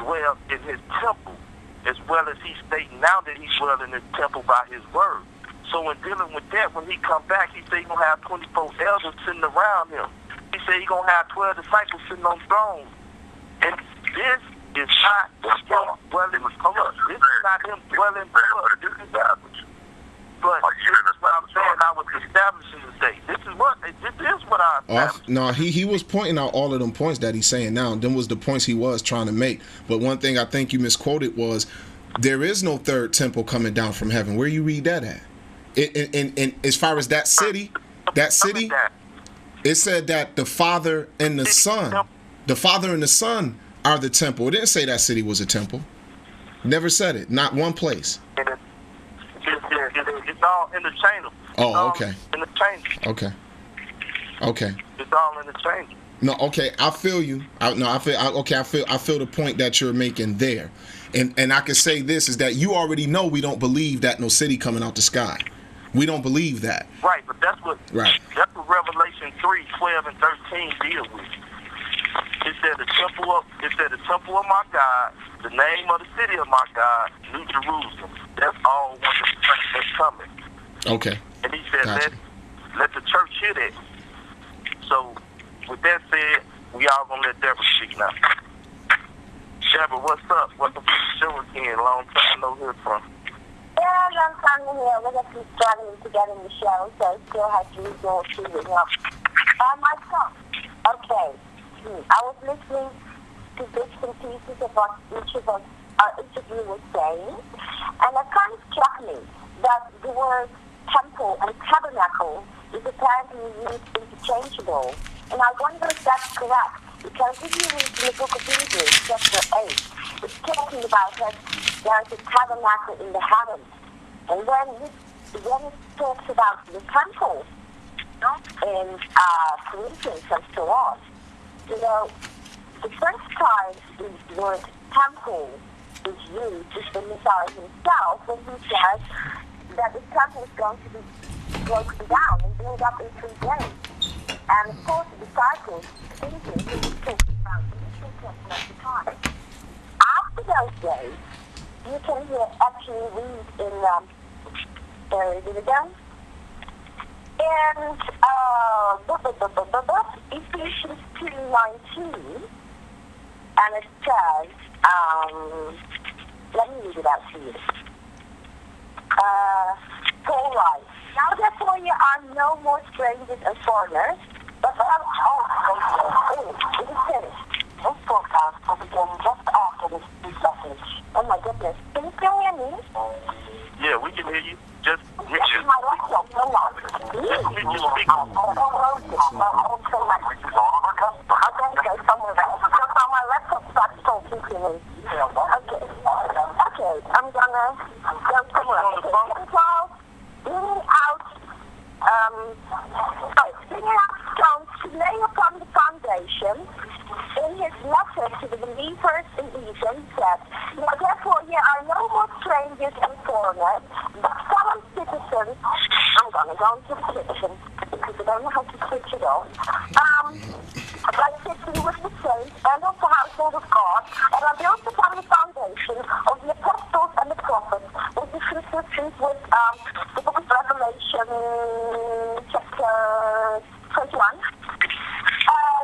dwell in his temple, as well as he's stating now that he dwells in his temple by his word. So in dealing with that, when he come back, he said he's going to have 24 elders sitting around him. He said he's going to have 12 disciples sitting on thrones. And this is not him dwelling, this is not him dwelling, but this is what I'm saying I was establishing today. This is what I established. No, he was pointing out all of them points that he's saying now, and them was the points he was trying to make. But one thing I think you misquoted was, there is no third temple coming down from heaven. Where you read that at? And as far as that city, it said that the Father and the Son are the temple. It didn't say that city was a temple. Never said it. Not one place. It's all interchangeable. Oh, okay. Interchangeable. Okay. It's all interchangeable. No, okay, I feel you. I feel the point that you're making there. And I can say this is that you already know we don't believe that no city coming out the sky. We don't believe that. Right, but that's what Revelation 3, 12 and 13 deal with. It said the temple of my God, the name of the city of my God, New Jerusalem. That's all one that's coming. Okay. And he said, gotcha. let the church hear that. So with that said, we all gonna let Deborah speak now. Deborah, what's up? Welcome to the show again. Long time no hear from. Yeah, long time to hear. We're just struggling to get in the show, so still have to resort to it. My son. Okay. I was listening to bits and pieces of what each of you was saying, and it kind of struck me that the word temple and tabernacle is apparently used interchangeable. And I wonder if that's correct, because if you read in the book of Hebrews, chapter 8, it's talking about that there's a tabernacle in the heavens. And when it talks about the temple in Corinthians and so on, you know, the first time the word temple is used is the Messiah himself, when he says that the temple is going to be broken down and built up in 3 days. And of course, the disciples thinking he was talking about the New Testament at the time. After those days, you can actually read in Ephesians 2:19, and it says, let me read it out to you. Paul writes, now therefore you are no more strangers and foreigners, but it is finished. This broadcast will begin just after this message. Oh my goodness. Can you still hear me? Yeah, we can hear you. Just my laptop, no long. you speak. Okay, somewhere else. Just on my laptop starts talking to me. Okay, I'm gonna go somewhere else. Bringing out stones to lay upon the foundation. In his letter to the believers in Eden said, now therefore ye are no more strangers and foreigners, but fellow citizens. I'm going to go into the citizen because I don't know how to switch it on. By sitting with the saints and of the household of God, and are built upon the foundation of the apostles and the prophets, which is consistent with the book of Revelation, chapter 21.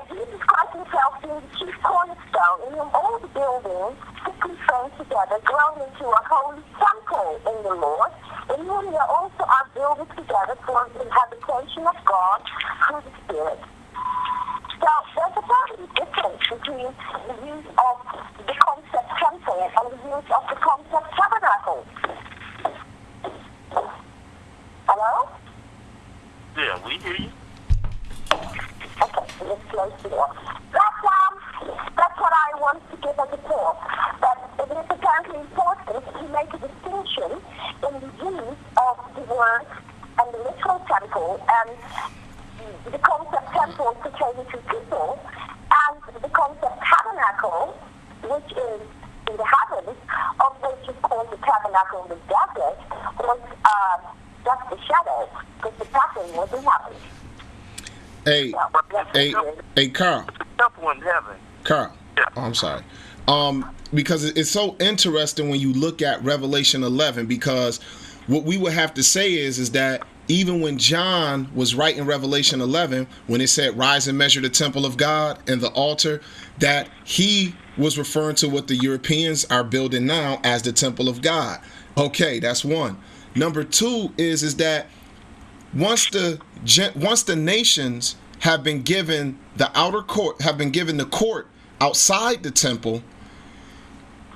Jesus Christ himself being the chief cornerstone, in whom all the buildings fitly framed together, grown into a holy temple in the Lord, in whom we also are builded together for the habitation of God through the Spirit. So there's a very difference between the use of the concept temple and the use of the concept tabernacle. Hello? Yeah, we hear you. Okay, let's close the door. That's what I want to give as a thought. That it is apparently important to make a distinction in the use of the word and the literal temple and the concept temple pertaining to people and the concept tabernacle, which is in the heavens, of which is called the tabernacle in the desert, was just the shadow, because the pattern was in heaven. Hey, Carl. Temple in heaven. Carl. Yeah. Oh, I'm sorry. because it's so interesting when you look at Revelation 11, because what we would have to say is that even when John was writing Revelation 11, when it said, rise and measure the temple of God and the altar, that he was referring to what the Europeans are building now as the temple of God. Okay, that's one. Number two is that once the nations have been given the outer court, have been given the court outside the temple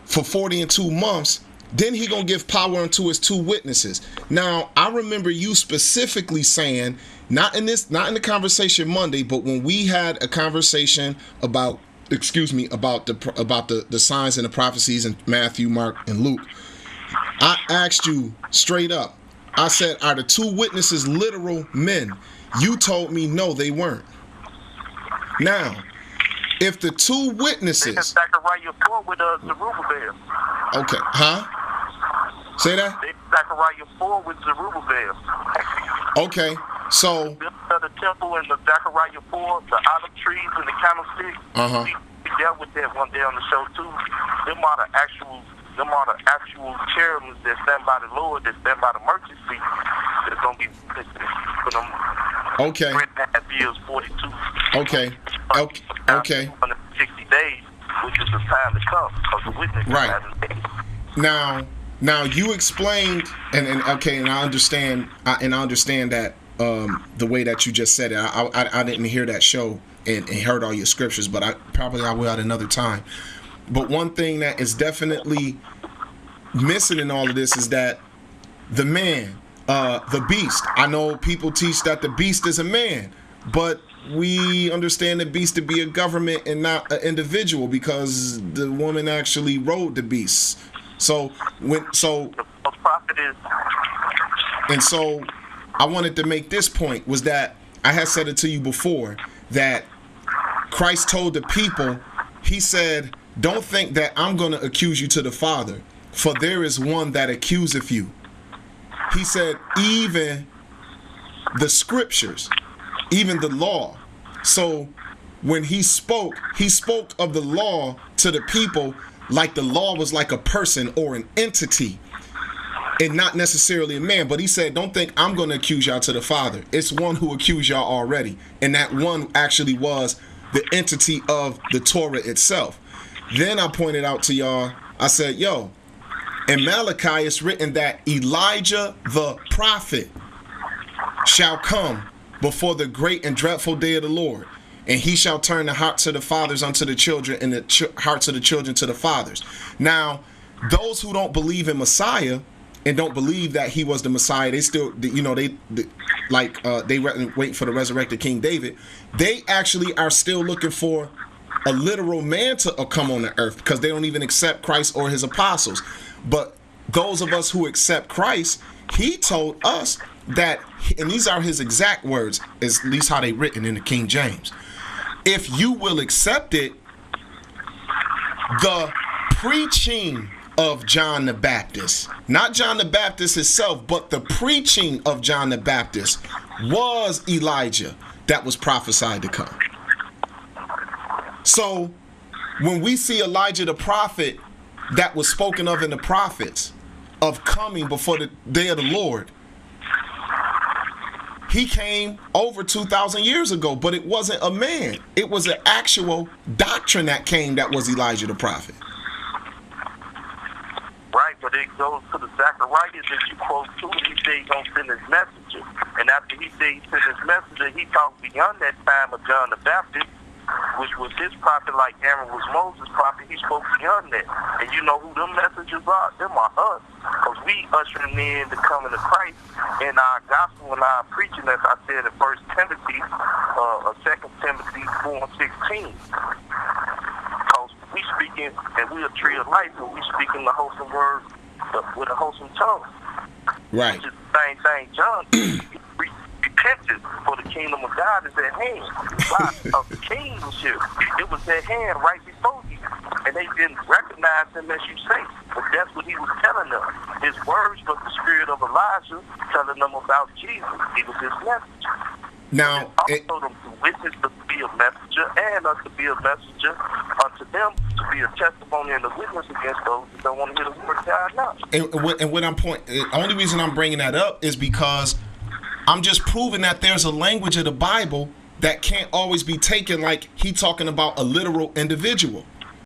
for 40 and 2 months, then he gonna give power unto his 2 witnesses. Now, I remember you specifically saying, not in the conversation Monday, but when we had a conversation about, about the signs and the prophecies in Matthew, Mark, and Luke, I asked you straight up. I said, are the 2 witnesses literal men? You told me no, they weren't. Now, if the 2 witnesses, Zechariah 4 with Zerubbabel. Okay, huh? Say that? Zechariah 4 with Zerubbabel. Okay, so the temple and the Zechariah 4, the olive trees and the candlestick. We dealt with that one day on the show too. Them are the actual cherubims that stand by the Lord, that stand by the merchant seat. That's gonna be for them. Okay. 3.5 years, 42. Okay. 60 days, which is the time to come of the witness. Right. Now you explained, and I understand that the way that you just said it. I didn't hear that show and heard all your scriptures, but I will at another time. But one thing that is definitely missing in all of this is that the man, the beast. I know people teach that the beast is a man, but we understand the beast to be a government and not an individual, because the woman actually rode the beast. So I wanted to make this point, was that I had said it to you before, that Christ told the people, he said, don't think that I'm going to accuse you to the Father, for there is one that accuseth you. He said, even the scriptures, even the law. So when he spoke of the law to the people like the law was like a person or an entity and not necessarily a man. But he said, don't think I'm going to accuse y'all to the Father. It's one who accused y'all already. And that one actually was the entity of the Torah itself. Then I pointed out to y'all, I said, yo, in Malachi it's written that Elijah the prophet shall come before the great and dreadful day of the Lord. And he shall turn the hearts of the fathers unto the children, and the hearts of the children to the fathers. Now, those who don't believe in Messiah and don't believe that he was the Messiah, they still, they wait for the resurrected King David. They actually are still looking for a literal man to come on the earth, because they don't even accept Christ or his apostles. But those of us who accept Christ, he told us that, and these are his exact words, at least how they written in the King James. If you will accept it, the preaching of John the Baptist, not John the Baptist himself, but the preaching of John the Baptist was Elijah that was prophesied to come. So when we see Elijah the prophet that was spoken of in the prophets of coming before the day of the Lord, he came over 2,000 years ago, but it wasn't a man. It was an actual doctrine that came that was Elijah the prophet. Right, but it goes to the Zechariah that you quote too. He said he's going to send his messenger. And after he said he sent his messenger, he talked beyond that time of John the Baptist, which was his prophet, like Aaron was Moses' prophet. He spoke beyond that. And you know who them messengers are? Them are us. Because we ushering in the coming of Christ in our gospel and our preaching, as I said in 1 Timothy, 2 Timothy 4:16. Because we speaking, and we a tree of life, and we speaking the wholesome word with a wholesome tongue. Right. Which is the same thing John repented, for the kingdom of God is at hand. Of the kingship, it was at hand right before you. And they didn't recognize him, as you say. But that's what he was telling them. His words was the spirit of Elijah telling them about Jesus. He was his message. Now, also them to witness to be a messenger, and us to be a messenger unto them, to be a testimony and a witness against those who don't want to hear the word of God now. and what the only reason I'm bringing that up is because I'm just proving that there's a language of the Bible that can't always be taken like he talking about a literal individual.